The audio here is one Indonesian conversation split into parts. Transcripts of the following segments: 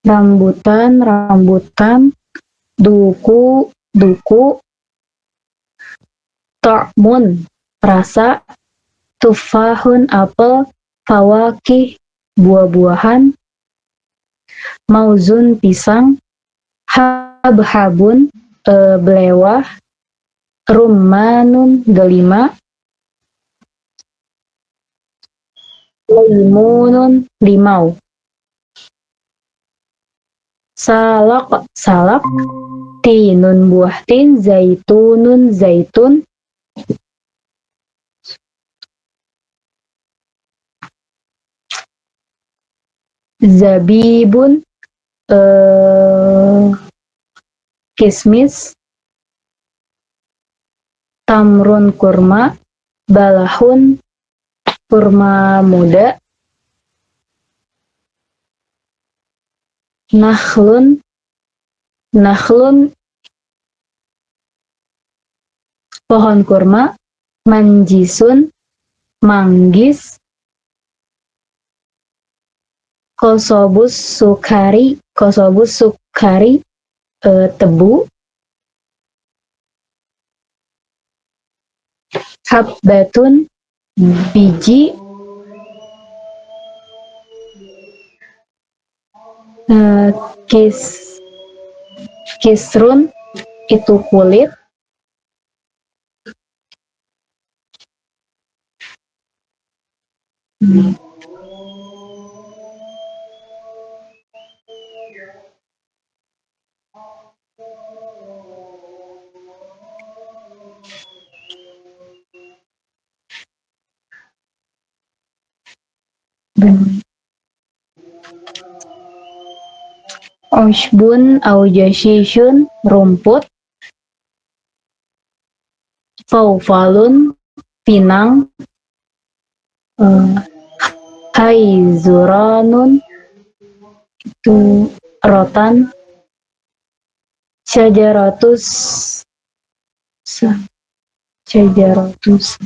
rambutan, rambutan, duku, duku, ta'mun, rasa, tufahun, apel, fawakih, buah-buahan, mauzun, pisang, habhabun, belewah, rummanun, delima, limunun, limau, salak, salak, tinun, buah tin, zaitunun, zaitun, zabibun, kismis, tamrun, kurma, balahun, kurma muda, nakhlun, nakhlun, pohon kurma, manjisun, manggis, kosobus sukari, kosobus sukari, tebu, habbatun, biji, kis kisrun, itu kulit, ushbun au jashishun, rumput, faufalun, pinang, haizuranun, itu rotan, syajaratus, syajaratus,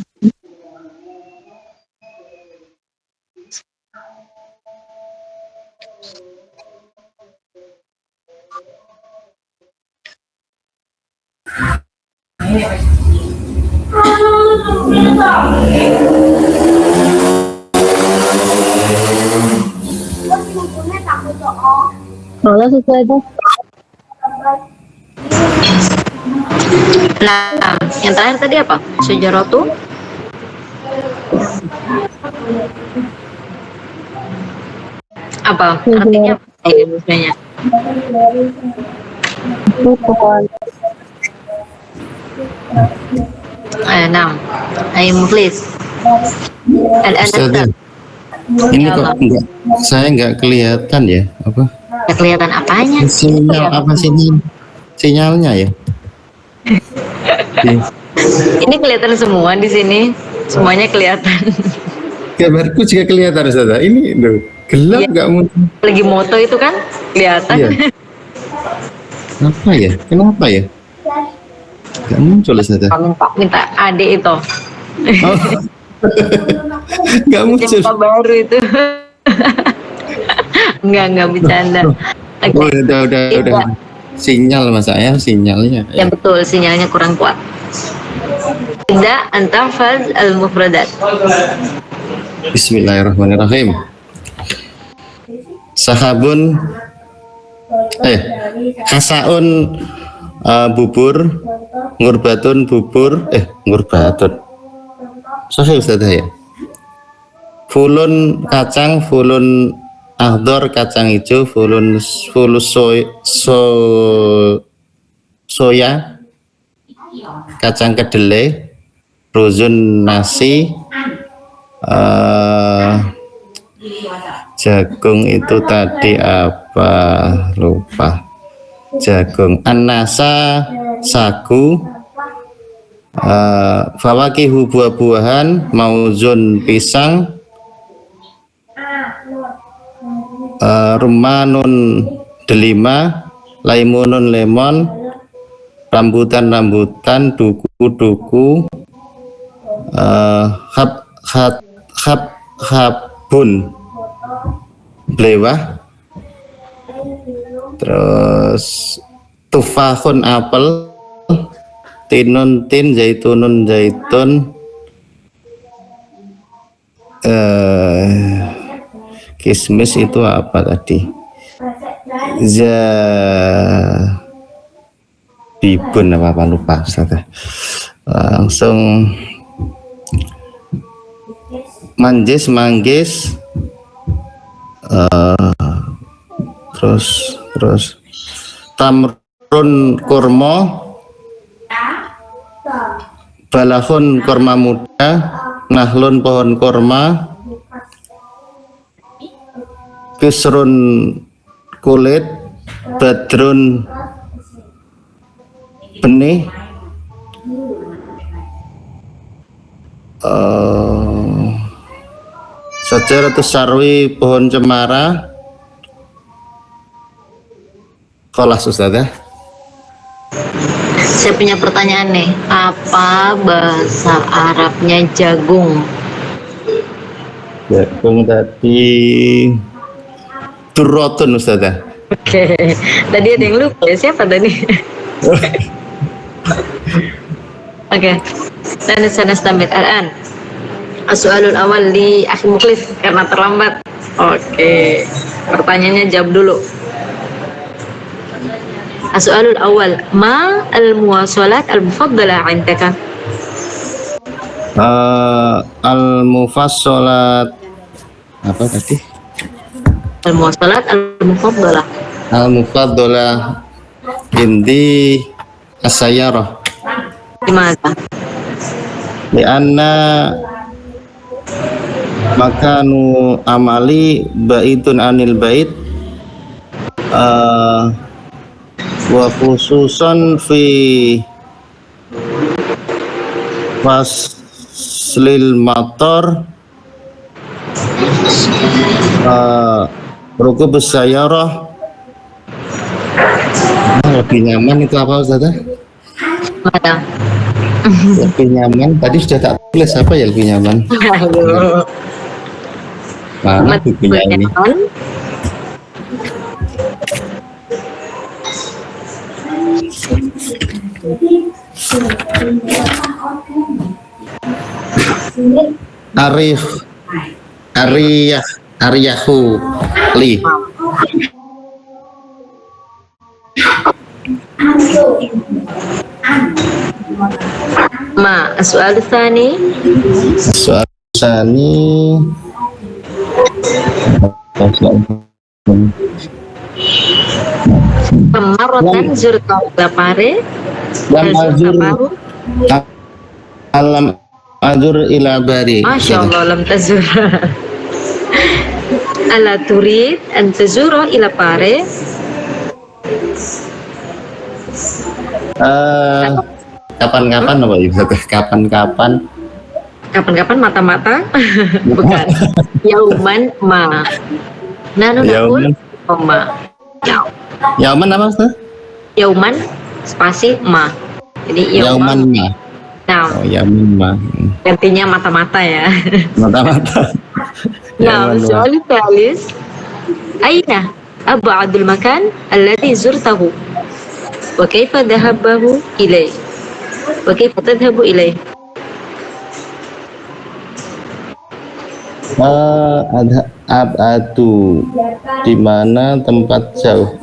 kalau sesuai itu. Nah, yang terakhir tadi apa? Syajaratu? Apa? Artinya apa ini maksudnya? Itu pohon. Nah, ayo muflis. Ustazah, ini kok enggak, saya nggak kelihatan ya apa? Nggak kelihatan apanya? Sinyal apa sih ini? Sinyalnya ya? Ini kelihatan semua di sini, semuanya kelihatan. Gambarku juga kelihatan Ustazah. Ini loh, gelap Iya. nggak muncul. Lagi moto itu kan kelihatan. Iya. Apa ya? Kenapa ya? Nggak muncul Ustazah. Minta adik itu. Oh. Nggak muncul. Siapa baru itu? Enggak bercanda. Okay. Oh, udah. Sinyal masanya, sinyalnya. Ya betul, sinyalnya kurang kuat. Tidak antafaz al-mufradat. Bismillahirrahmanirrahim. Sahabun, kasaun, bubur, ngurbatun bubur, ngurbatun. Sahih Ustazah ya. Fulun kacang, fulun akhdar kacang hijau, fulus soya, kacang kedelai, rozun nasi, jagung itu tadi apa lupa, jagung, anasa sagu, fawakihu buah-buahan, mauzun pisang, rummanun delima, laimunun lemon, rambutan duku, habun belewah, Terus tufahun apel, tinun tin, zaitunun zaitun, kismis itu apa tadi? Bibun apa lupa Ustaz. Langsung manggis, terus tamrun kurma, balahun kurma muda, nahlun pohon kurma, kisrun kulit, badrun benih, Sajaratus sarwi pohon cemara. Kelas Ustaz ya. Saya punya pertanyaan nih. Apa bahasa Arabnya jagung? Jagung tadi durrotun Ustaz ya. Oke. Tadi ada yang lupa ya, siapa tadi? Oke. Sana stamit al-an. As-soalul awal li akhi Mukhlis karena terlambat. Oke. Pertanyaannya jawab dulu. As-soalul awal, ma al-muwasalat al-mufaddalah 'indaka? Al-mufassalat apa tadi? Al-muwasalat al-mufaddalah. Al-mufaddalah indi as-sayyarah. Gimana? Lianna makanu amali baitun anil bait wa khususan fi faslil matar rukub sayyarah. Lebih nyaman itu apa Ustaz? Mana? Lebih nyaman tadi sudah tak tulis apa ya lebih nyaman? Aduh. Mana bukunya ini? Ariyahu li. Ma, as-soal tsani. Soal sani Pemaratan zurta lapare. alam azur ila bari. Masya Allah, lam tazur. Ala turid an tazura ila pare. Kapan-kapan apa Ibu? Kapan-kapan mata-mata? Bukan. Yauman ma. Nanu nakul ma. Yauman apa Ustaz? Yauman spasi ma. Jadi Yauman ma. Nah, Oh, Yauman ma. gantinya mata-mata ya. Mata-mata. Nah, soal talis. Aina ab'adul makan alladhi zurtahu? Wa kaifa dhahabahu ilaih? Wa kaifa tadhhabu ilaih? Abadu di mana tempat jauh?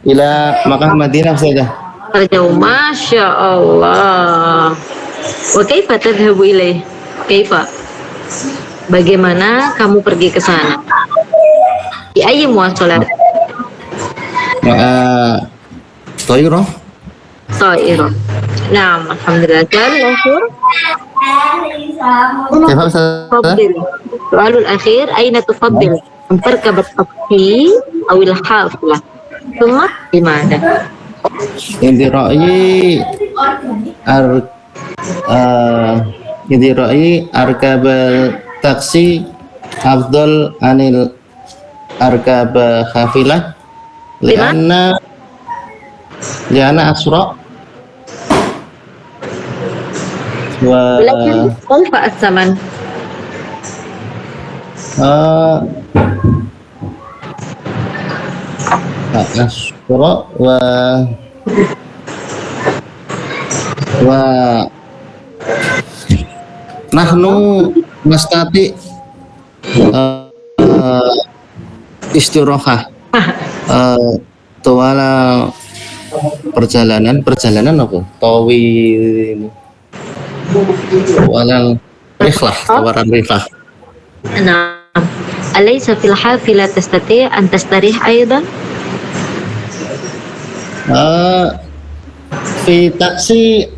Ila Makkah Madinah saja. Terjauh, Masya Allah. Wa kaifa tadhhabu ilaih? Kaifa? Bagaimana kamu pergi ke sana? Di ayyi muwasalat? Toiro. Ta'ira. Naam, alhamdulillah. Soal akhir. Kaifa Ustaz? تفضل السؤال الأخير أين تفضل أن تركب التاكسي أو الحافلة ثم لماذا؟ Inti ra'yi arkabal taksi afdal anil arkaba khafilah lianna asra wa كيف الثمن؟ Asra wa nahnu nastati uh, istirahah tuala perjalanan apa tawil tuala rihlah tawaran rihlah. نعم. أليس في الحافلة تستطيع أن تستريح أيضا؟ Fi taksi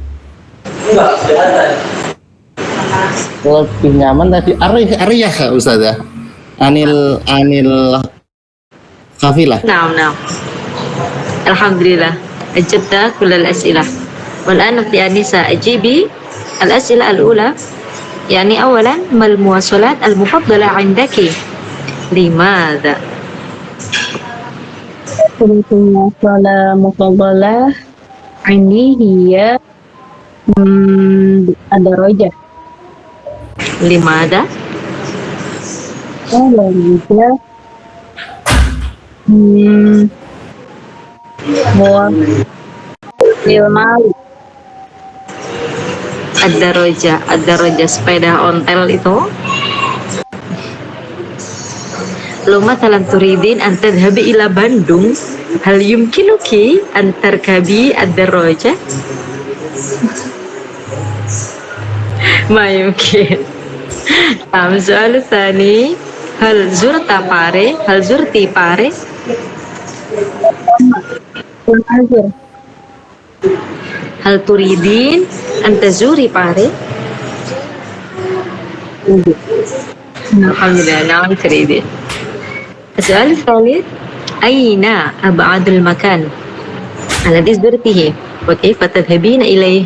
lebih nyaman tadi ariyah Ustazah anil kafilah. نعم نعم. الحمد لله أجبت كل الأسئلة. والآن أختي أنيسة أجيبي الأسئلة الأولى. يعني أولا ما المواصلات المفضلة عندك؟ لماذا؟ المواصلة المفضلة عندي هي الدراجة. لماذا؟ الدراجة هو المال. الدراجة sepeda ontel itu. لو مثلا تريدين أن تذهبي إلى بندung هل يمكنك أن تركبي الدراجة؟ ما يمكن. السؤال الثاني هل زرت باريس؟ هل زرتي باريس؟ هل تريدين أن تزوري باريس؟ الحمد لله نعم تريدين. السؤال الثالث أين أبعد المكان الذي زرته وكيف تذهبين إليه؟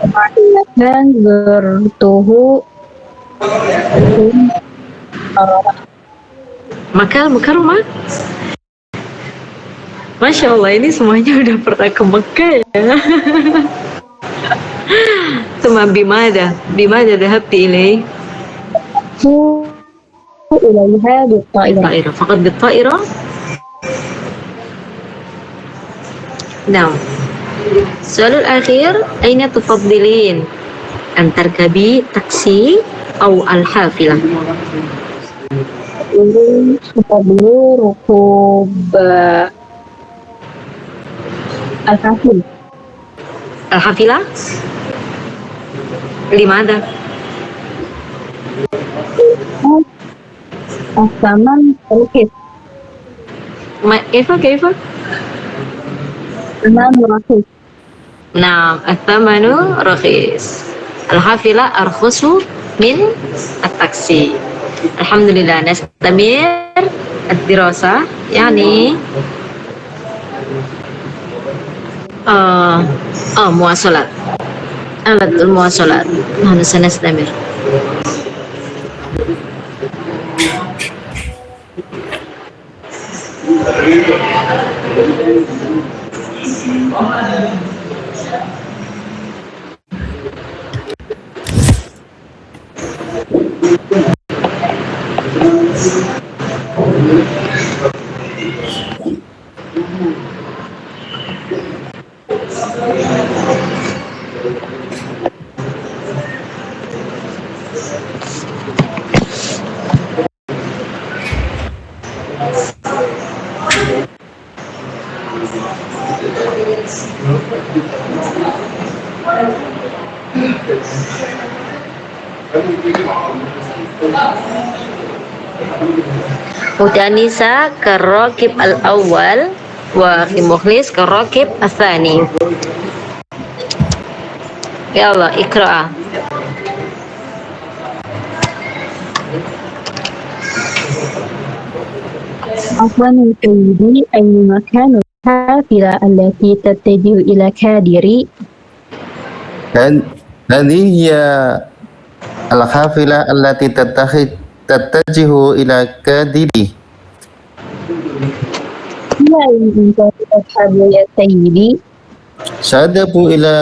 المكان زرته Makkah Mukarramah. Masya Allah, ini semuanya udah pernah ke Mekah ya. ثم بماذا ذهبت إليه؟ إليها بالطائرة. فقط بالطائرة؟ نعم. السؤال الأخير أين تفضلين أن تركبي تاكسي أو الحافلة؟ أفضل ركوب الحافلة. الحافلة؟ لماذا؟ الثمن رخيص. كيف؟ الثمن رخيص. نعم الثمن رخيص. الحافلة أرخص من التاكسي. الحمد لله نستمر الدراسة يعني مواصلات المواصلات نحن سنستمر. أختي أنيسة كالراكب الأول وأخي مخلص كالراكب الثاني. يلا اقرأ. عفوا سيدي أي مكان الحافلة التي تتجه إلى كاديري؟ هذه هي الحافلة التي تتجه إلى كاديري. إلى أين تذهب يا سيدي؟ سأذهب إلى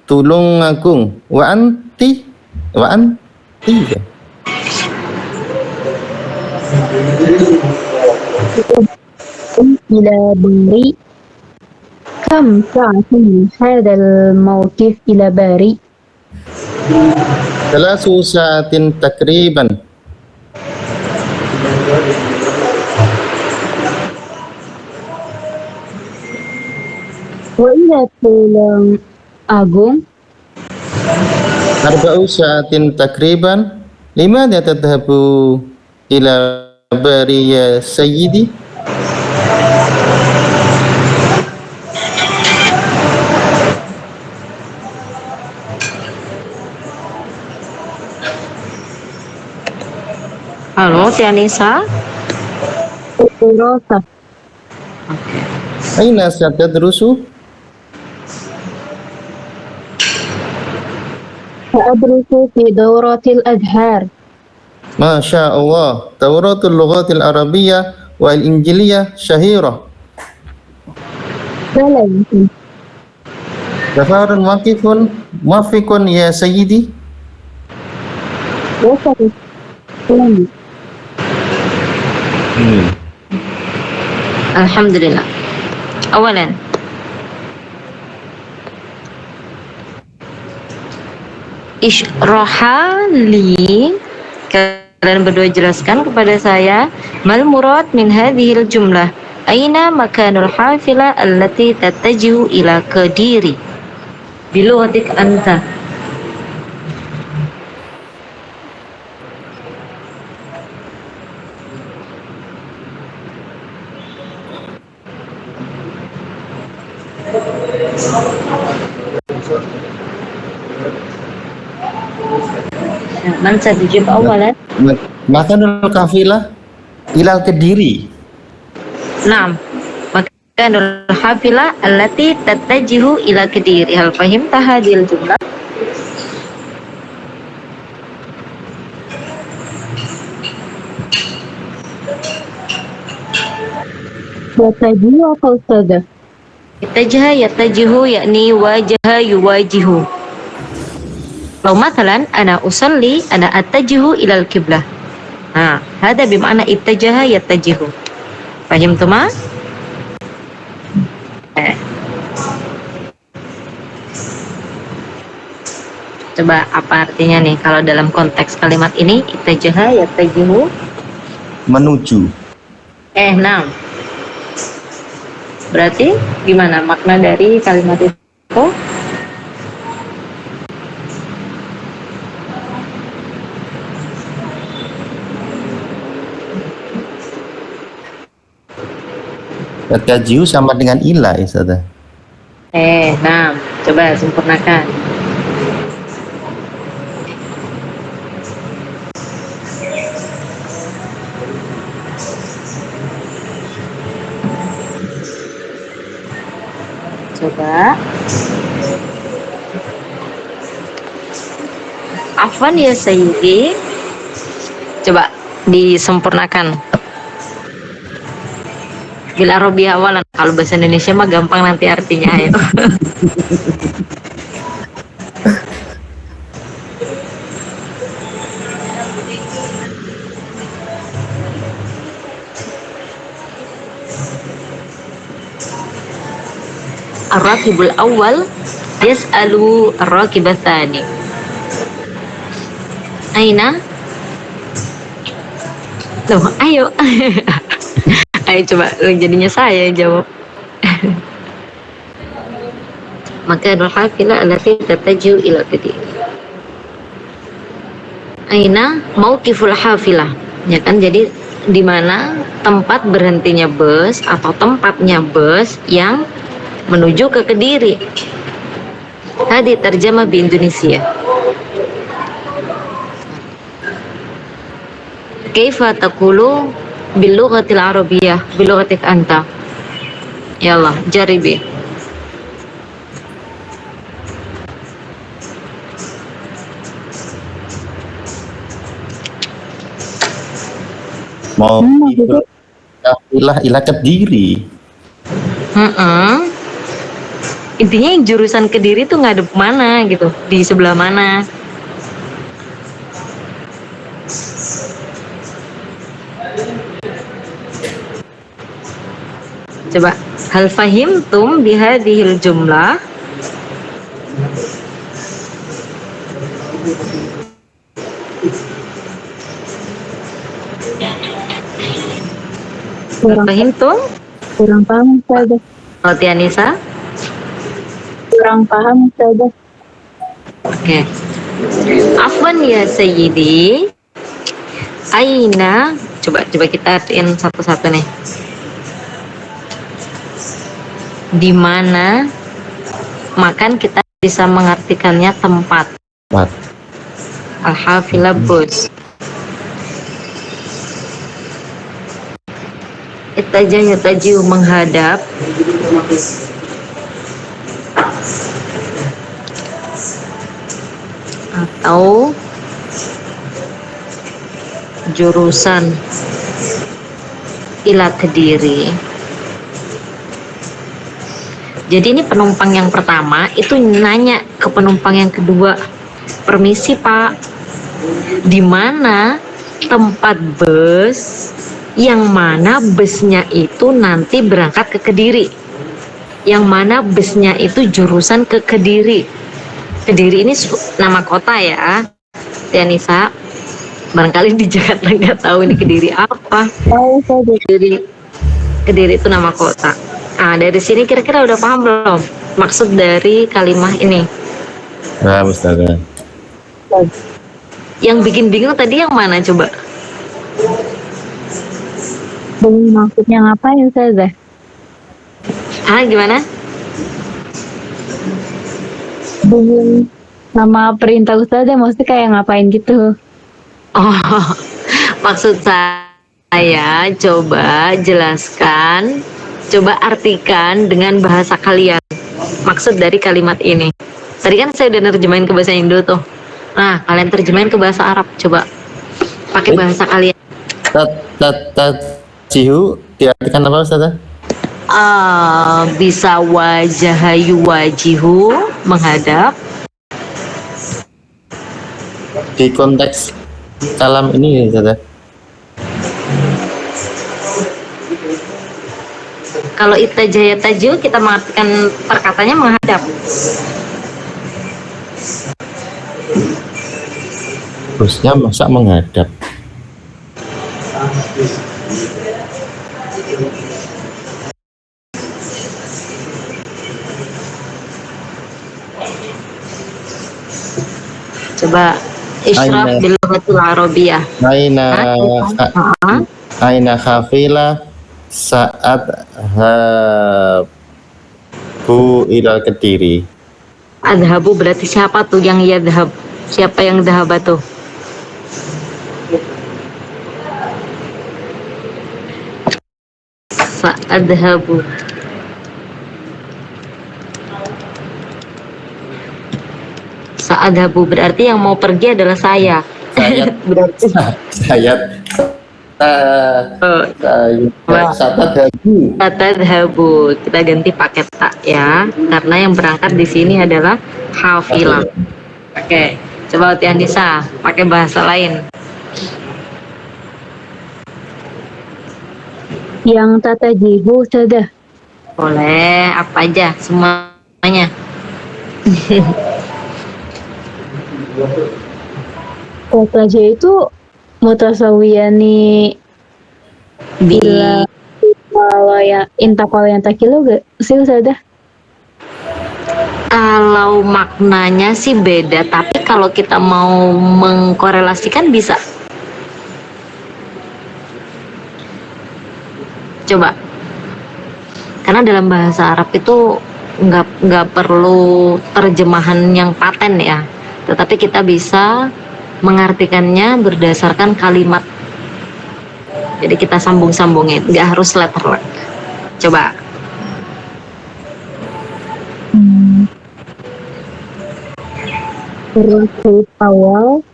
Tulungagung. وأنتِ؟ إلى باري كم ساعة من هذا الموقف إلى باري 3 ساعات تقريبا. وإلى Tulang Agung 4 ساعات تقريبا. لماذا تذهب إلى باري يا سيدي؟ Halo, Tianisa. الدراسة أين ستدرس؟ سأدرس في دورة الأزهر ما شاء الله، دورات اللغات العربية والإنجيلية شهيرة. لا يمكن سفر موافق يا سيدي. وصلت ثاني Alhamdulillah. Awalan, Ishroha li, kalian berdua jelaskan kepada saya, mal murad min hadhil jumlah, aina makanul hafila allati tattajihu ila Kediri bilughatik anta. Man satujib awalan? Makanul kafilah ilal Kediri. Naam. Makanul hafila allati tattajihu ila Kediri. Hal fahimta hadhil jumlah? يتجه atau saja Ittajaha yattajihu yakni wajaha yuwajihu. Lau mathalan ana usalli ana attajihu ilal qiblah. Nah, hada bima'na ittajaha yattajihu. Fahim tuma? Coba apa artinya nih kalau dalam konteks kalimat ini ittajaha yattajihu? Menuju. Nah. Berarti gimana makna dari kalimat itu? Tajiu sama dengan ila, Ustazah. Nah, coba sempurnakan. Coba. Afwan ya Sayyidi. Coba disempurnakan. Bila Robi awalan, kalau bahasa Indonesia mah gampang nanti artinya ayo. Ar-rakibul awal yas'alu ar-rakibul tsani. Aina? Loh, ayo. Ayo coba jadinya saya yang jawab. Maka al-hafilah allati tattaju ila Kediri. Aina mauqiful hafilah. Ya kan, jadi di mana tempat berhentinya bus atau tempatnya bus yang menuju ke Kediri. Hadi terjemah di Indonesia. Kaifa taqulu bil lughatil arabiyyah bil lughatik anta? Yallah, jaribi. Mau kafilah ila Kediri. Intinya yang jurusan Kediri tuh ngadep mana gitu, di sebelah mana? Coba, hal fahimtum bihadhil jumlah? Hal Kurang fahimtum? kurang paham Ustazah. Kalau Tianisa? Kurang paham Ustazah. Oke. Afwan ya Sayyidi. Aina, coba kita artiin satu-satu nih. Di mana makan kita bisa mengartikannya tempat. Empat. Al-hafila bus. Ittaja yatajiu menghadap. Atau jurusan ila Kediri. Jadi ini penumpang yang pertama itu nanya ke penumpang yang kedua, permisi Pak, di mana tempat bus yang mana busnya itu nanti berangkat ke Kediri, yang mana busnya itu jurusan ke Kediri. Kediri ini nama kota ya, Tianisa. Barangkali di Jakarta nggak tahu ini Kediri apa. Tahu Ustazah. Kediri itu nama kota. Nah, dari sini kira-kira udah paham belum maksud dari kalimat ini? Nah, Ustazah. Yang bikin bingung tadi yang mana coba? Maksudnya ngapain Ustazah? Gimana? Bingung nama perintah Ustazah, maksudnya kayak ngapain gitu. Oh, maksud saya coba jelaskan, coba artikan dengan bahasa kalian. Maksud dari kalimat ini. Tadi kan saya udah nerjemahin ke bahasa Indo tuh. Nah, kalian terjemahin ke bahasa Arab. Coba pakai bahasa kalian. Jihu diartikan apa Ustazah? Bisa wajahayu wajihu menghadap. Di konteks kalam ini Ustazah. Kalau itajaya taju kita mengartikan perkataannya menghadap. Busnya masa menghadap. Coba isyraf Aina. bil lughatil arabiyyah. Aina khafila saat habu ilal Kediri. Adhabu berarti siapa tuh yang yadhab? Siapa yang dhahaba tuh? Sa'adhabu. Sa'adhabu berarti yang mau pergi adalah saya. Sayat. Berarti Sayat. Satadhabu. Atadhabu. Kita ganti pakai tak ya, karena yang berangkat di sini adalah hafilah. Oke, coba Tianisa pakai bahasa lain. Yang tata jihu Ustazah. Boleh, apa aja, semuanya. Tata jihu itu mutasawiyani Di kalau ya intakal yang takilo gak sih Ustazah? Kalau maknanya sih beda, tapi kalau kita mau mengkorelasikan bisa. Coba, karena dalam bahasa Arab itu nggak perlu terjemahan yang paten ya, tetapi kita bisa mengartikannya berdasarkan kalimat. Jadi kita sambung-sambungin, nggak harus letter. Coba. Rakib awal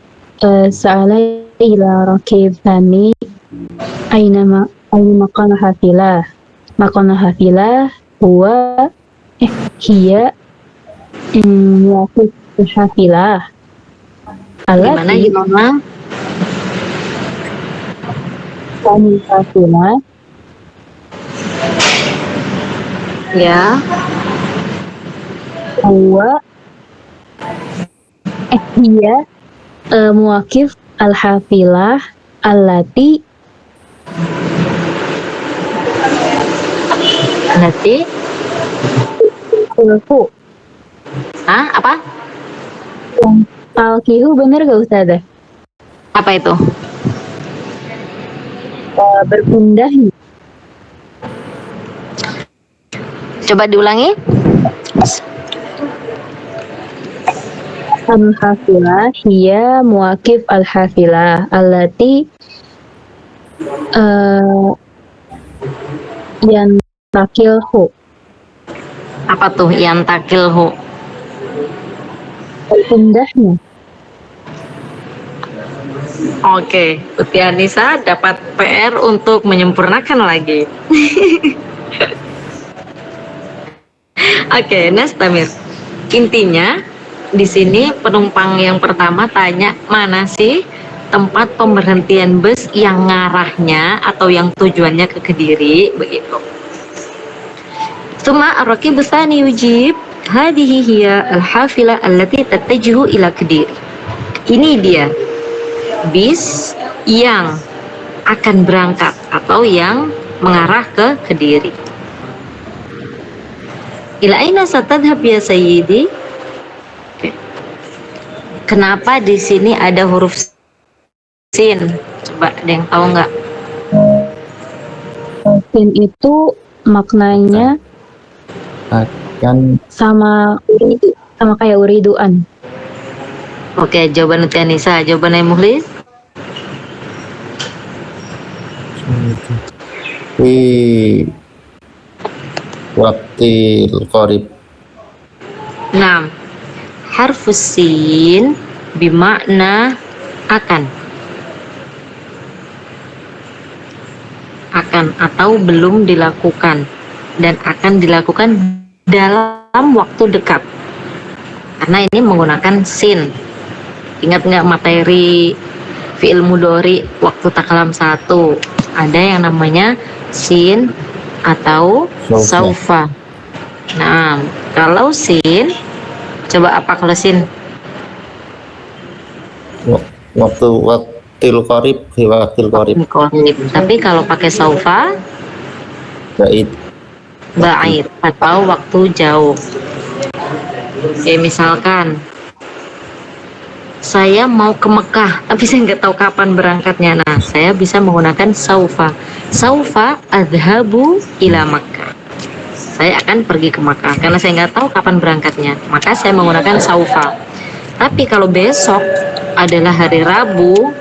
sa'ala ila rakib thani aina maqana hafilah. Maqana hafilah huwa hiya waqif hafilah. Gimana? Thani hafilah Ya. Huwa hiya muwakif al-hafilah allati Nanti. kulfu. Apa? Al-kihu bener gak Ustazah? Apa itu? Berpindah. Coba diulangi. Al-hafilah hiya muwakif al-hafilah allati yang takilhu. Apa tuh yang takilhu? Berpindahnya. Oke, Uti Anissa dapat PR untuk menyempurnakan lagi. Oke, Nastamir. Intinya di sini penumpang yang pertama tanya mana sih tempat pemberhentian bus yang ngarahnya atau yang tujuannya ke Kediri begitu. Suma ar-rakib tsani yujib hadhihi hiya al-hafila allati tattajihu ila Kediri. Ini dia bis yang akan berangkat atau yang mengarah ke Kediri. Ila aina satadhhab ya sayyidi? Kenapa di sini ada huruf sin? Coba ada yang tahu nggak? Sin itu maknanya Akan sama kayak uriduan. Oke, jawaban Uti Anissa. Jawaban Ay Mukhlis? fi waktil qarib. Nah, harfus sin bimakna akan atau belum dilakukan dan akan dilakukan dalam waktu dekat, karena ini menggunakan sin. Ingat nggak materi fi'il mudhari waktu takalam 1 ada yang namanya sin atau saufa. Nah, kalau sin, coba apa kalau sin? Waktil qarib, fi waktil qarib. Tapi kalau pakai saufa, ba'id atau waktu jauh. Kayak misalkan saya mau ke Mekah tapi saya nggak tahu kapan berangkatnya. Nah, saya bisa menggunakan saufa adhabu ila Makkah. Saya akan pergi ke Makkah karena saya nggak tahu kapan berangkatnya, maka saya menggunakan saufa. Tapi kalau besok adalah hari Rabu,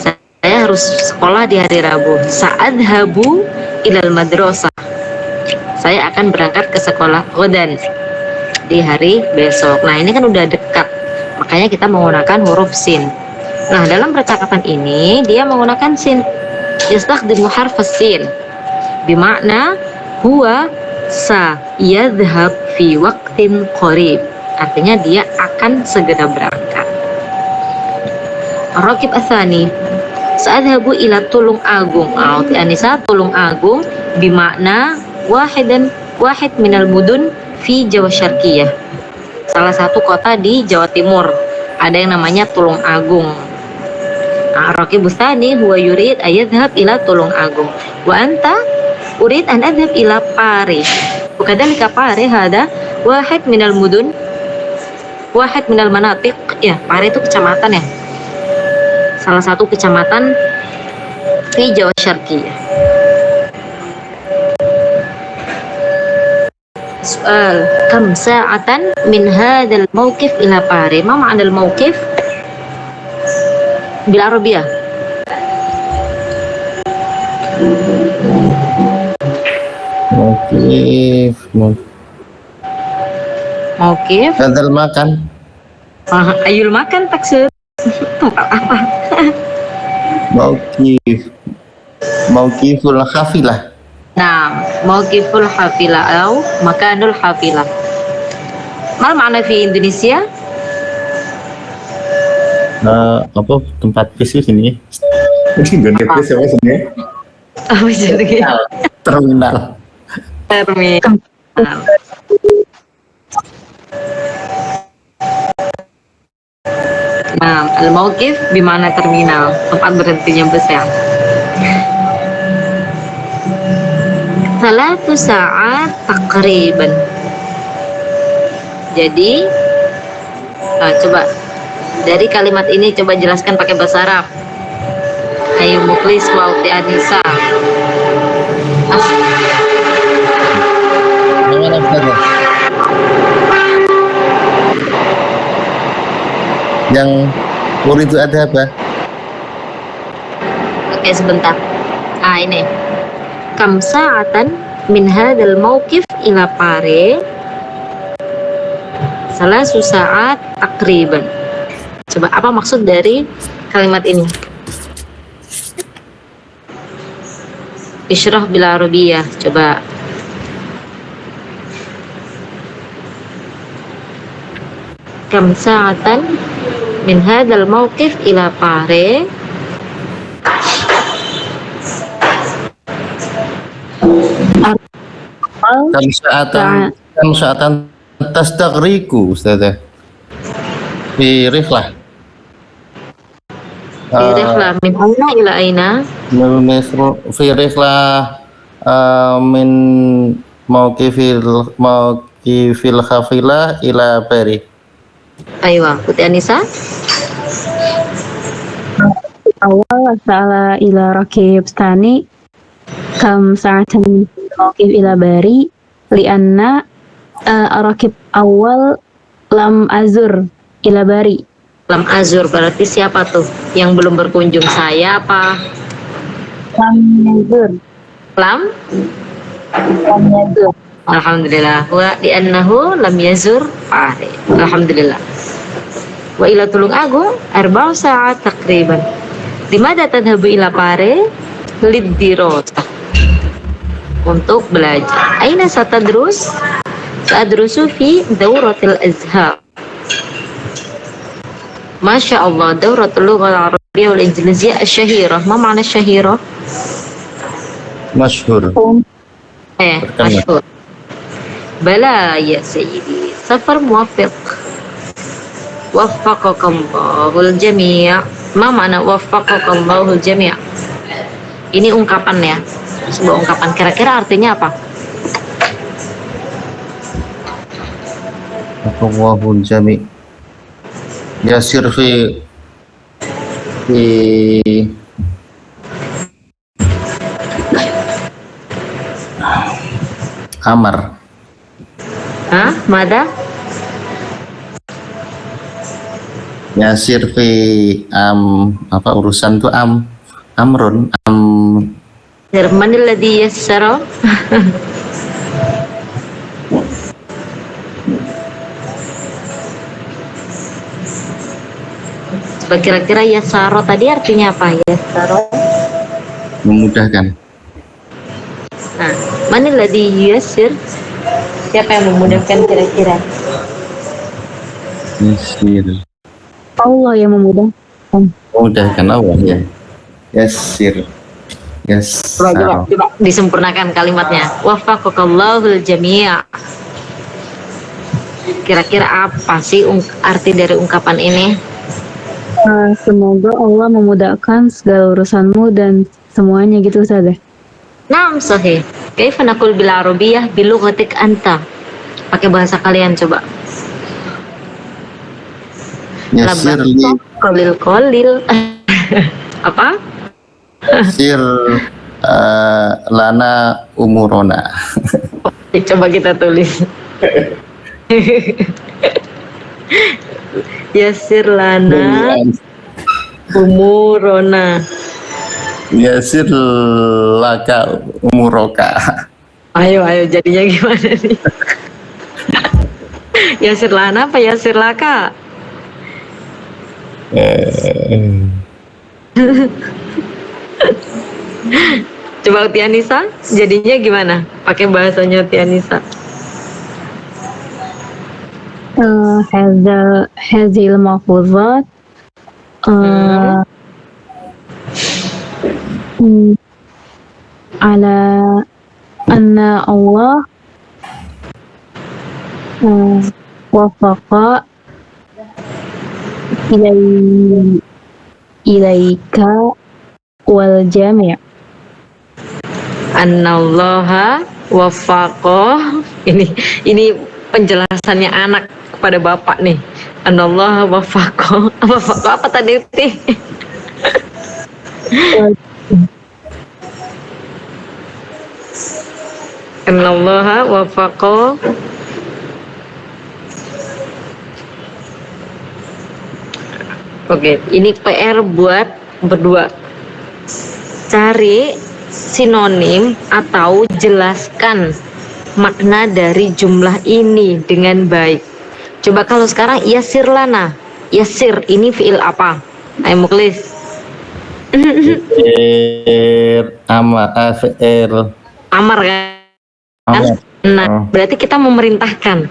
saya harus sekolah di hari Rabu. Sa'adhabu ilal madrasah. Saya akan berangkat ke sekolah ghadan di hari besok. Nah, ini kan udah dekat, makanya kita menggunakan huruf sin. Nah, dalam percakapan ini dia menggunakan sin. Yastakhdimu harfas sin bimakna huwa sayadhhab fi waqtin qarib. Artinya dia akan segera berangkat. Rakib atsani sa'adhabu ila Tulung Agung. Uti Anissa, Tulung Agung bimakna wahid minal mudun fi Jawa Syarqiyah. Salah satu kota di Jawa Timur ada yang namanya Tulung Agung. Rakib tsani huwa yurid ayadhhab ila Tulung Agung. Wa anta urid an adhhab ila Pare. Wakadzalika Pare hada wahid minal mudun, wahid minal manatik. Ya, Pare itu kecamatan ya, salah satu kecamatan di Jawa Syarqiyah. Soal, kam sa'atan min hadzal mauqif ila Pare? Ma ma'na al-mauqif bil Arabiyah? Mauqif Kadal makan. ayul makan taksud. Tempat apa? Mauqiful hafilah. Nah, mauqiful hafilah atau makanul hafilah. Mal makna fi Indonesia? Apa tempat bis di sini? Gede bis apa sini? Apa jadi? Terminal. Terminal. Nah, al-mauqif bimana terminal, tempat berhentinya bus ya. Salatu saat takriban. Jadi, coba dari kalimat ini coba jelaskan pakai bahasa Arab. Ayo Muklis wa Uti Anisa. Gimana Ustazah? Yang pur itu ada apa? Oke, sebentar. Ini. Kam sa'atan min hadzal mauqif ila pare. Salasu sa'at takriban. Coba apa maksud dari kalimat ini? Isyrah bil arabiyah. Coba. Kam sa'atan min hadzal mauqif ila pare. Kam saatan tastagriku Ustazah. Fi rihlah. Rihlah min aina ila aina. Fi rihlah min mauqifil khafilah ila bari. Aywa, Putih Anissa. Awal sa'ala ila rakib stani kam sa'atan mauqif ila bari lianna rakib awal lam azur ila bari. Lam azur berarti siapa tuh yang belum berkunjung, saya apa? Lam yazur. Lam yazur. Alhamdulillah. Wa li'annahu lam yazur pare. Alhamdulillah. Wa ila tulung agung arba'u sa'at takriban. Dimana tadhabu ila pare? Liddirosah. Untuk belajar. Aina satadrus? Sa'adrusu fi dauratil azhar. Masya Allah, dauratul lughah al-arabiyyah wal injiliziyah asyahirah. Ma makna syahirah? Masyhur. Masyhur. Bala ya sayyidi, safar muwafiq. Waffaqakallahul jami'. Ma makna waffaqakallahul jami'? Ini ungkapan ya, sebuah ungkapan. Kira-kira artinya apa? Wallahul jami'. Yasir fi amar. Hah? Mada? Yasir fi apa urusan tuh amrun Manil ladhi yassara. Kira-kira yasaro tadi artinya apa? Yasaro memudahkan. Nah, manil ladhi yassir, siapa yang memudahkan kira-kira? Yasir. Allah yang memudahkan. Memudahkan Allah ya. Yasir. Coba disempurnakan kalimatnya. Waffaqakallahul jami'. Kira-kira apa sih arti dari ungkapan ini? Semoga Allah memudahkan segala urusanmu dan semuanya gitu Ustazah. Naam sahih. Kaifa naqul bil arabiyyah bil lughatik anta? Pakai bahasa kalian coba. Yasir li qalil. Apa? Yasir lana umurona. Coba kita tulis. Yasir lana umurona. Yasir laka umuroka. Ayo jadinya gimana nih? Yasir lana apa yasir laka? Coba Tianisa jadinya gimana? Pakai bahasanya Tianisa. Hazil mahfuzat ala anna Allah Wafaqa ilaika wal jami'. Annallaha wafaqah. Ini penjelasannya anak kepada bapak nih. Annallaha wafaqah. Wafaqah apa tadi? Annallaha wafaqah. Oke, ini PR buat berdua. Cari sinonim atau jelaskan makna dari jumlah ini dengan baik. Coba kalau sekarang yasir lana. Yasir ini fiil apa? Ayo Muklis. Amar kan? Nah, berarti kita memerintahkan.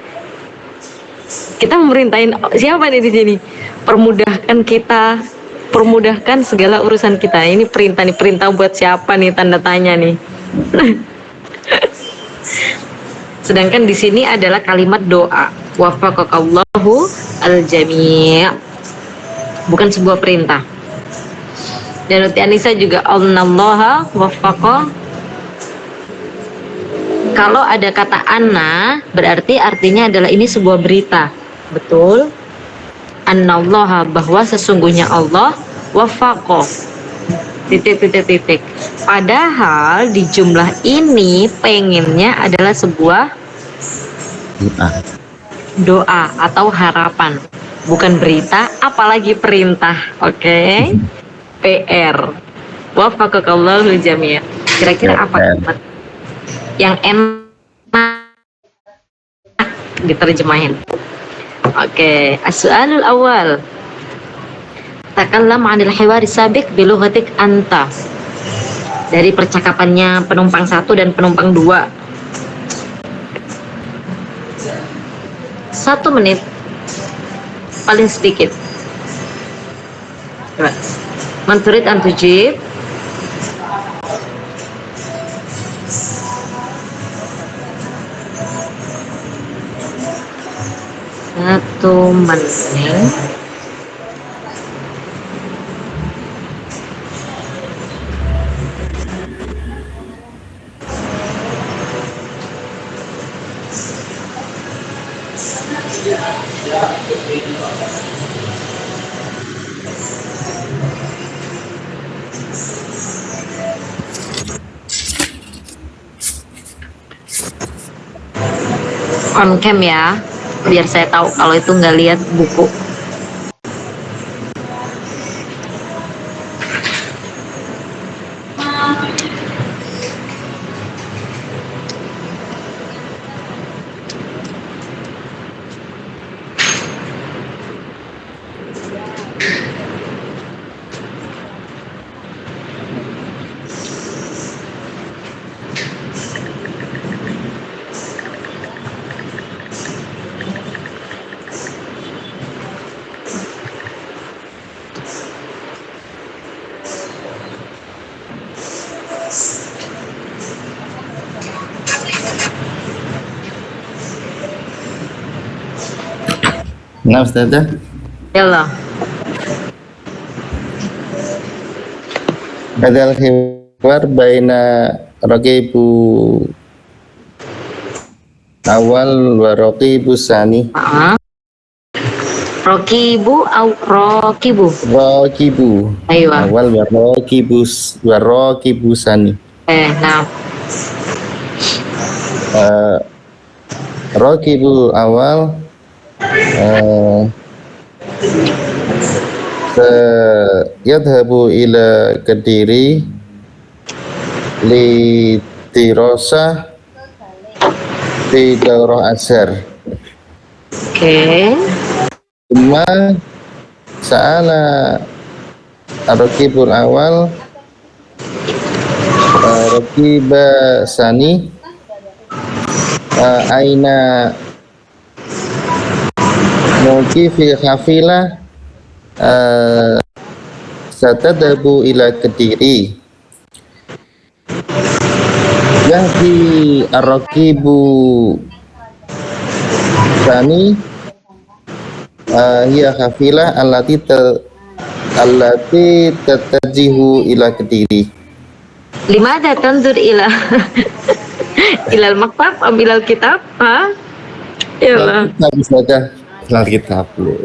Kita memerintahin siapa nih di sini? Permudahkan kita, permudahkan segala urusan kita. Ini perintah nih, perintah buat siapa nih, tanda tanya nih. Sedangkan di sini adalah kalimat doa. Wafaqakallahu al-jami'. Bukan sebuah perintah. Dan Uti Anissa juga Allaha wafaqa. Kalau ada kata anna, berarti artinya adalah ini sebuah berita. Betul? Annallaha, bahwa sesungguhnya Allah wafaqa. Titik. Padahal di jumlah ini pengennya adalah sebuah doa atau harapan, bukan berita, apalagi perintah. Oke? PR. Wafaqakallahu jami'an. Kira-kira apa kalimat yang enak diterjemahin? Oke, as-su'alul awal. Takallam 'anil hiwari sabiq bi lughatik anta. Dari percakapannya penumpang 1 dan penumpang 2. 1 menit paling sedikit. Coba. Man turid an tujib. Satu menit. On cam ya, biar saya tahu kalau itu nggak lihat buku. Nah, Ustazah. Yalla. Hadal hiwar baina raqibu awal wa raqibu sani. Rokibu au rokibu. Raqibu Ayo. awal wa raqibu sani. Nah. Raqibu awal yadhabu ila Kediri li dirasah di daurah azhar. Oke. Cuma sa'ala ar-rakibul awal rakiba sani aina mungkin fi hafilah satadabu ila Kediri. Yahdi ar-rakibu Tsani hiya hafilah allati tatajihu ila Kediri. Limada tanzur ila ilal maktab am ilal kitab? Ha? Ya Allah. Kita bisa aja kenal kitab dulu.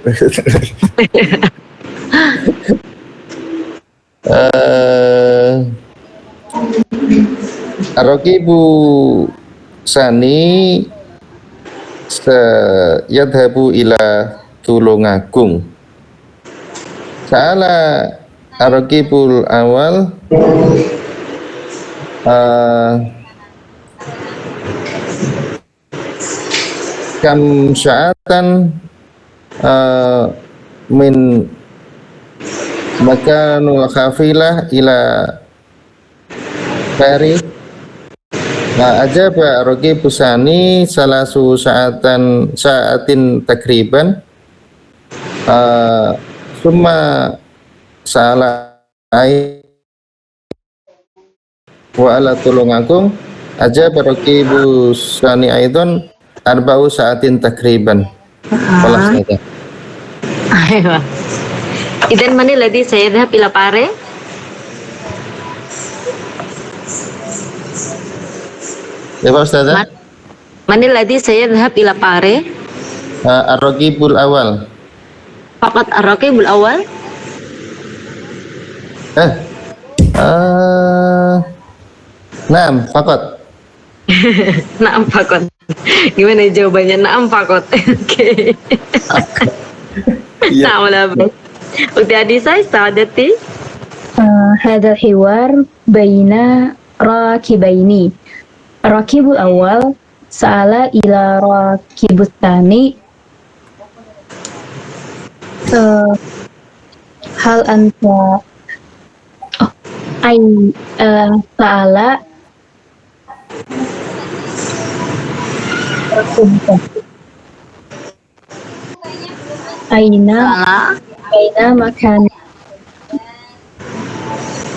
Ar-Raqibu Sani yadhabu ila Tulungagung. Sa'ala Ar-Raqibul awal kam sya'atan min makanul khafilah ila Fari. Nah, ajaba Raqib Sani salasu sa'atin takriban summa sa'ala wa ala Tulungagung ajaba Raqib Sani aidan arba'u sa'atin takriban. Walah saja. Aywa. Idan man alladhi sayadhhab ila Pare? Ya Pak Ustazah? Man alladhi sayadhhab ila Pare? Ar-Raqibul awal. Faqat ar-raqibul awal? Naam, faqat. Naam fakot. Gimana jawabannya? Naam fakot. Oke. Iya. Naam lah. Ukti Adisa, Saadati. هذا الحوار بين راكبين. الراكب الأول سأل إلى راكب الثاني هل أنت سأل أين مكان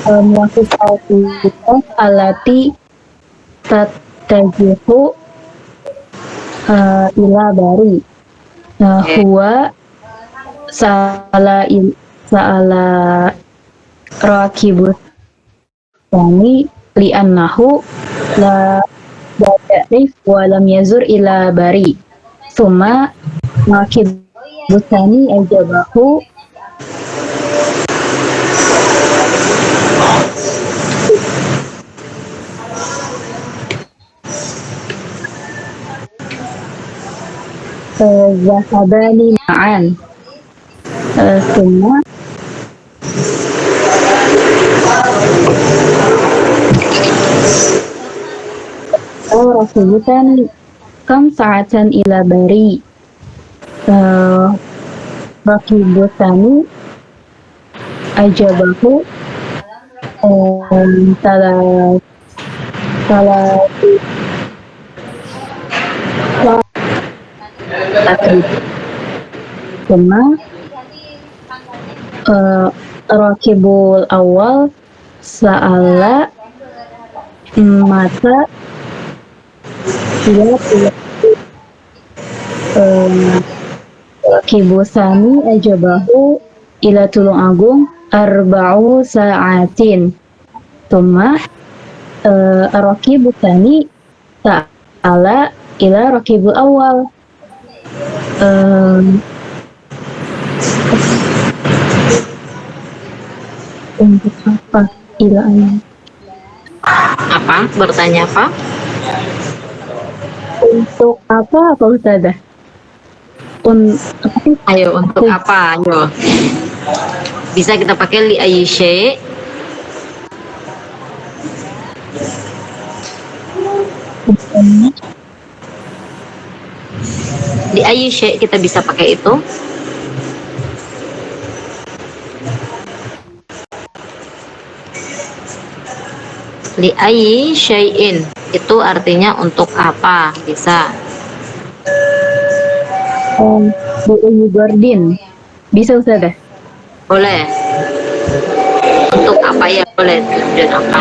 muwafiqatullah allati tattajihu ila Bari. Huwa sa'ala rakibus tsani li'annahu la ta'rif wa lam yazur ila Bari. Tsumma rakibus tsani ajabahu zahabani ma'an. Summa Rasulullah kam sa'atan ila Bari. Rakibutani ajabahu salah Cuma Rakibul awal sa'ala mata ila Rakibusani ajabahu ila Tulungagung arba'u sa'atin. Tuma Rakibusani sa'ala ila Rakibul awal untuk apa ilahnya? Apa? Bertanya apa? Untuk apa Ustazah? Ayo, untuk apa? Ayo. Bisa kita pakai li ayyi syai'. Di ayyi syai' kita bisa pakai itu. Li ayyi syai'in itu artinya untuk apa? Bisa. Di ayyi gardin bisa Ustazah? Boleh. Untuk apa ya boleh dan apa?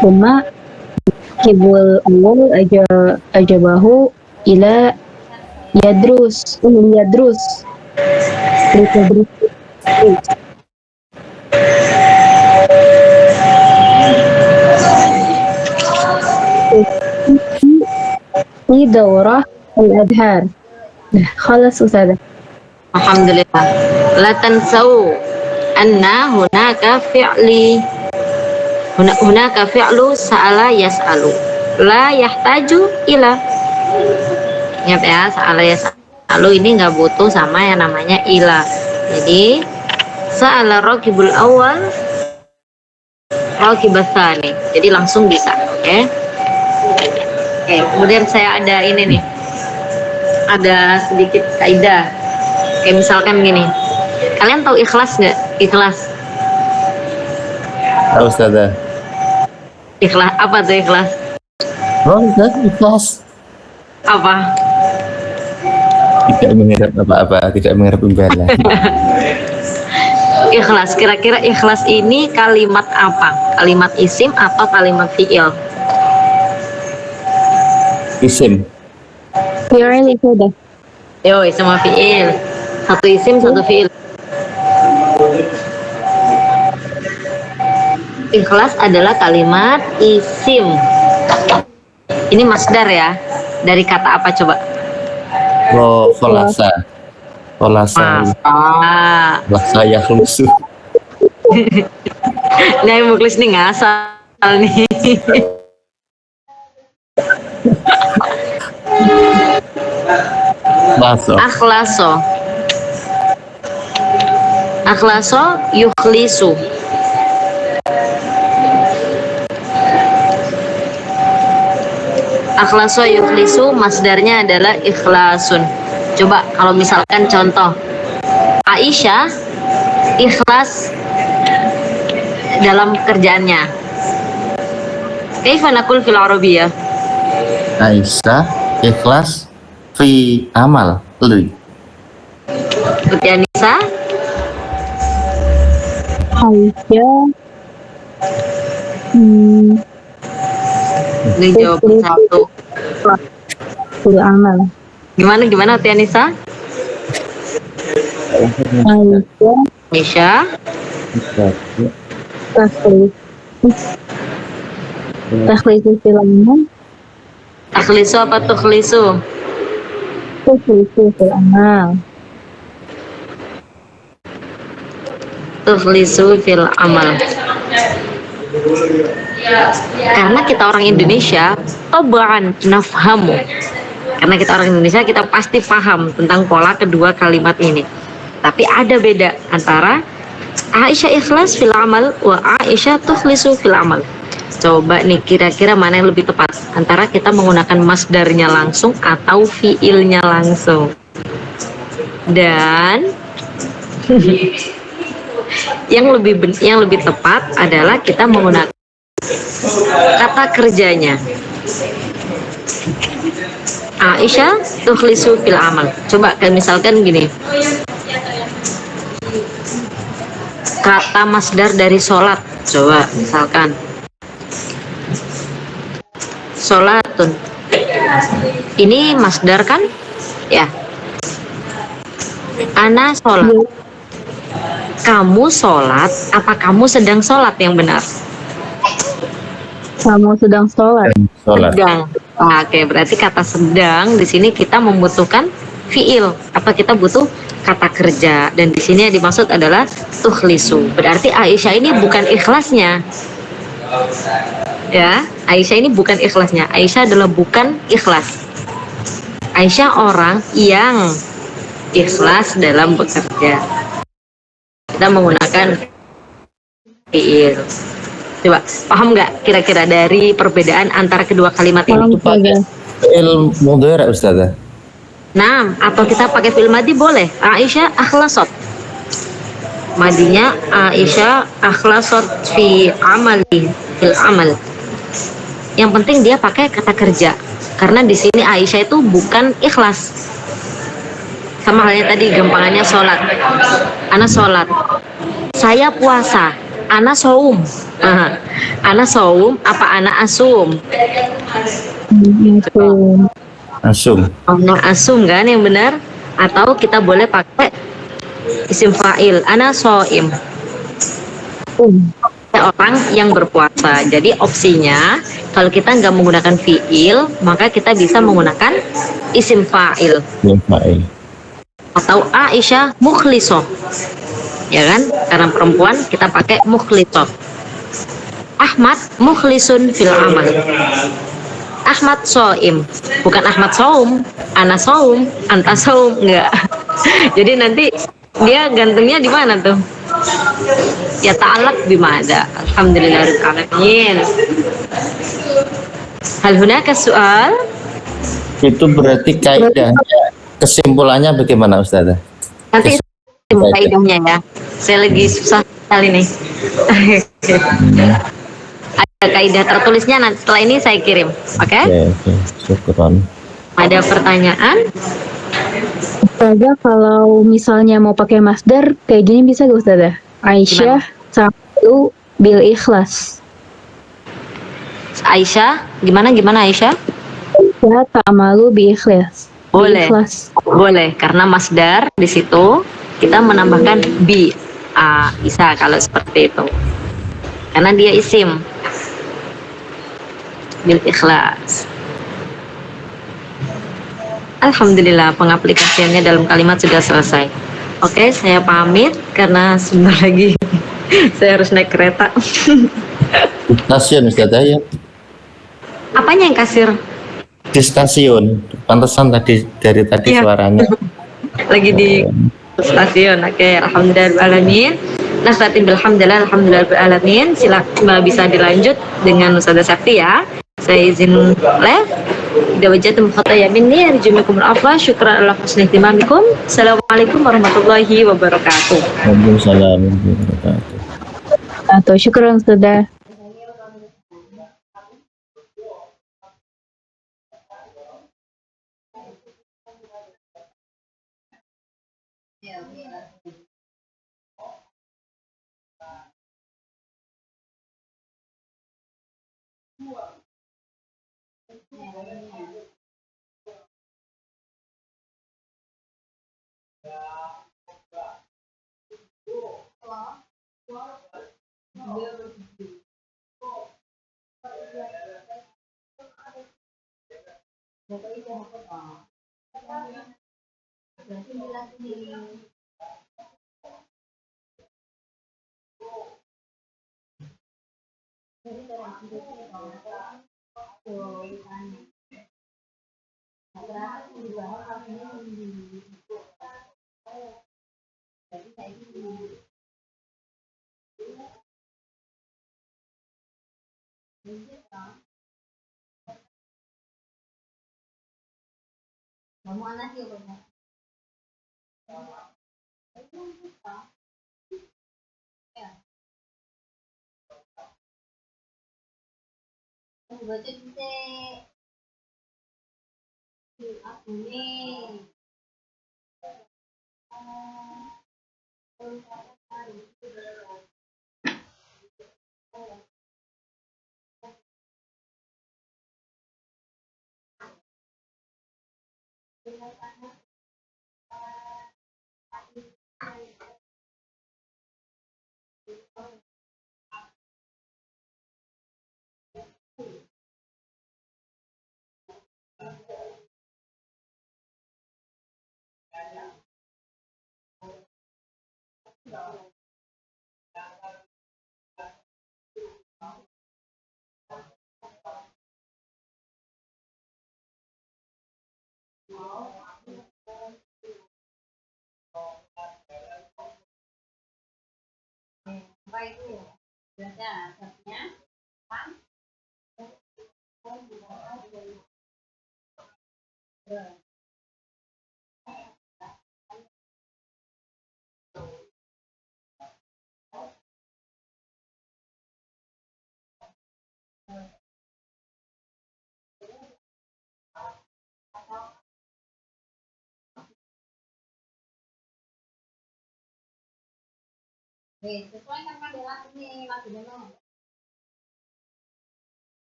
Cuma Rakibul awal ajabahu ila yadrus. Yadrus. في دورة الأزهار. خلاص أستاذة. Alhamdulillah. La tansau anna hunaka fi'lu sa'ala yas'alu. La yahtaju ila. Ingat ya, sa'ala yas'alu ini nggak butuh sama yang namanya ila. Jadi sa'ala raqibul awal raqibul tsani. Jadi langsung bisa, oke? Oke, kemudian saya ada ini nih. Ada sedikit kaidah. Kayak misalkan gini, kalian tahu ikhlas nggak? Ikhlas. Tahu Ustazah. Ikhlas apa tuh ikhlas? Oh, ikhlas. Apa? Tidak mengharap apa-apa, tidak mengharap imbalan. Ikhlas. Kira-kira ikhlas ini kalimat apa? Kalimat isim atau kalimat fi'il? Isim. Fi'il أستاذة. Yo, sama fi'il. Satu isim, satu fi'il. Ikhlas adalah kalimat isim. Ini masdar ya. Dari kata apa coba? Kolasa. Kolasa ya khulusu. Nah, muklis nih ngasal nih. Masuk. Akhlaso yukhlisu. Akhlaso yukhlisu masdarnya adalah ikhlasun. Coba kalau misalkan contoh Aisyah ikhlas dalam kerjaannya. Kaifa naqul fil arabiyyah? Aisyah ikhlas fi amal. Nisa Aisyah. ini jawaban satu. Fil amal. Gimana Tianisa? Aisyah. Nisha Takhlisu fil amal. takhlisu apa tukhlisu? Takhlisu fil amal. Tukhlisu fil amal. Karena kita orang Indonesia, tab'an nafhamu. Karena kita orang Indonesia, kita pasti paham tentang pola kedua kalimat ini. Tapi ada beda antara Aisyah ikhlas fil amal wa Aisyah tukhlisu fil amal. Coba nih kira-kira mana yang lebih tepat antara kita menggunakan masdarnya langsung atau fiilnya langsung. Dan yang lebih tepat adalah kita menggunakan kata kerjanya. Aisyah tukhlisu fil amal. Coba kayak misalkan gini. Kata masdar dari sholat. Coba misalkan sholatun. Ini masdar kan? Ya. Ana sholat. Kamu sholat, apa kamu sedang sholat yang benar? Kamu sedang sholat. Sedang. Oke, berarti kata sedang di sini kita membutuhkan fiil atau kita butuh kata kerja, dan di sini yang dimaksud adalah tukhlisu. Berarti Aisyah ini bukan ikhlasnya. Ya, Aisyah ini bukan ikhlasnya. Aisyah adalah bukan ikhlas. Aisyah orang yang ikhlas dalam bekerja. Kita menggunakan fiil. Coba paham nggak kira-kira dari perbedaan antara kedua kalimat ini? Fi'il mudhari' Ustazah. Nah, atau kita pakai fi'il madhi boleh. Aisyah akhlasat. Madinya Aisyah akhlasat fi amali, fil amal. Yang penting dia pakai kata kerja. Karena di sini Aisyah itu bukan ikhlas. Sama halnya tadi gampangannya sholat. Ana sholat. Saya puasa. Ana saum. Ana saum apa ana asum? Itu. Asum. Ana asum kan yang benar, atau kita boleh pakai isim fa'il, ana soim, orang yang berpuasa. Jadi opsinya kalau kita nggak menggunakan fiil, maka kita bisa menggunakan isim fa'il. Ya, fa'il. Atau Aisyah mukhlisoh, ya kan? Karena perempuan kita pakai mukhlisoh. Ahmad mukhlisun fil amal. Ahmad soim, bukan Ahmad saum, ana saum, anta saum, enggak. Jadi nanti dia gantungnya di mana tuh? Ya ta'alaq bimada. Alhamdulillahirabbil alamin. Hal hunaka soal? Itu berarti kaidahnya, kesimpulannya bagaimana Ustazah? Nanti Kaidah. kaidahnya ya. Saya lagi susah kali nih. Ada kaidah tertulisnya, nanti setelah ini saya kirim. Oke? Oke, syukron. Ada pertanyaan? Ustazah kalau misalnya mau pakai masdar kayak gini bisa gak Ustazah? Aisyah satu bil ikhlas. Aisyah, gimana Aisyah? Ya ta'amalu bi ikhlas. Bi Boleh, ikhlas. boleh. Karena masdar di situ kita menambahkan bi. Bisa kalau seperti itu. Karena dia isim bil ikhlas. Alhamdulillah pengaplikasiannya dalam kalimat sudah selesai. Oke, saya pamit karena sebentar lagi saya harus naik kereta. Di stasiun Ustazah ya. Apanya yang kasir? Di stasiun. Pantesan tadi dari tadi Iya. suaranya. Lagi di stasiun. Oke, alhamdulillahirrahmanirrahim. Nastatin bilhamdulillah, alhamdulillahirrahmanirrahim. Silakan bisa dilanjut dengan Ustazah Sakti ya. Saya izin live. Ida wajatum khataya minni arjumikum al-afwa. Syukran ala husni ihtimamikum. Assalamualaikum warahmatullahi wabarakatuh. Waalaikumsalam warahmatullahi wabarakatuh. Atau syukur Ustazah.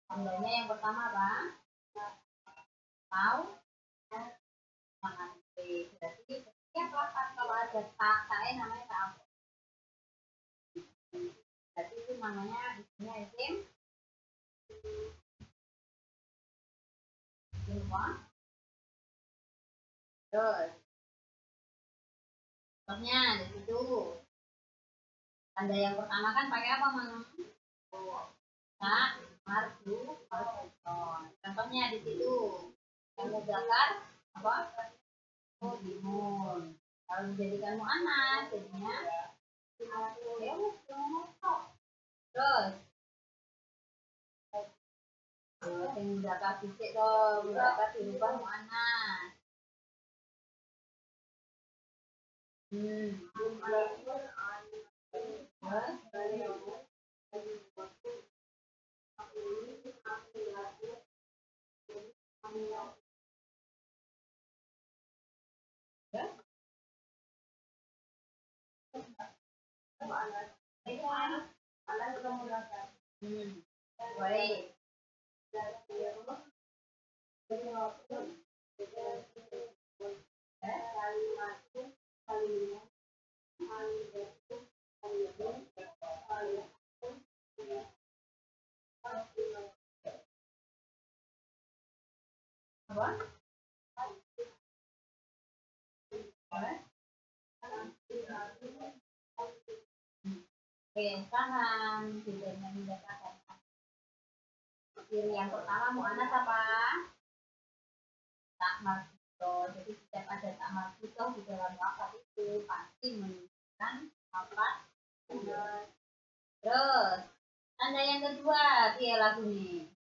Tandanya yang pertama apa? Tahu? Berarti setiap lapan kalau ada tak, namanya tak. Berarti itu namanya isinya isim apa? Terus contohnya di situ. Tanda yang pertama kan pakai apa, Mang? Tak, marfu, contohnya di situ. Yang mudzakkar apa? Dimun. Kalau dijadikan mu'annas jadinya terus yang mudzakkar fisik dong, mudzakkar dirubah mu'annas. Baik. Oke, paham. Bedanya membedakan. Yang pertama mu'annas apa? Tak marfu'ah. Jadi setiap ada tak marfu'ah di dalam lafaz itu pasti menunjukkan apa? Terus tanda yang kedua dia lagu nih.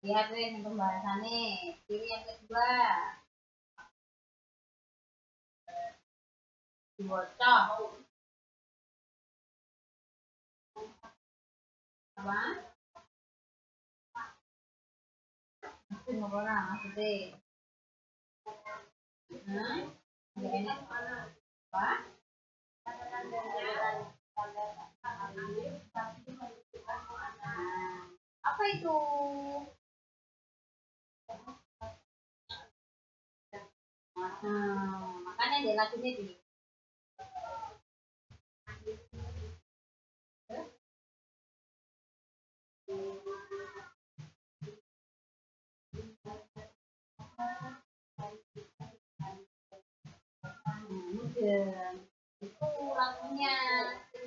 Lihat yang pembahasannya. Ciri yang kedua. Bocah. Apa? Maksud ngomong maksudnya. Nggak enak mana? Apa? Apa itu? Makanya dia lagunya di itu lagunya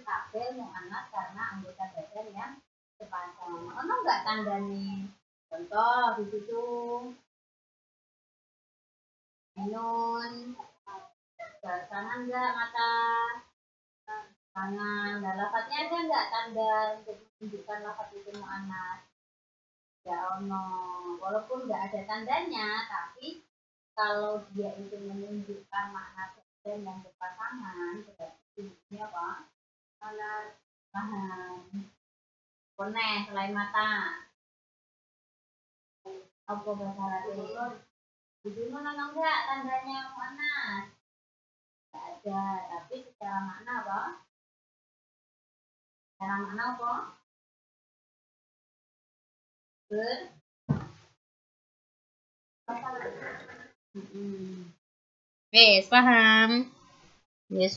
tabel mu'annas karena anggota badan yang sepasang. Emang nggak tanda nih? Contoh di situ minun, tangan nggak mata, tangan. Dan lafadznya ada nggak tanda untuk menunjukkan lafadz itu mu'annas? Ya ono, walaupun nggak ada tandanya, tapi kalau dia itu menunjukkan makna badan yang berpasangan, berarti ini apa? Paham. Koneh selain mata. Apa bahasa Arab? Di mana enggak tandanya mana? Enggak ada, tapi secara makna apa? Secara makna apa? Paham. Yes.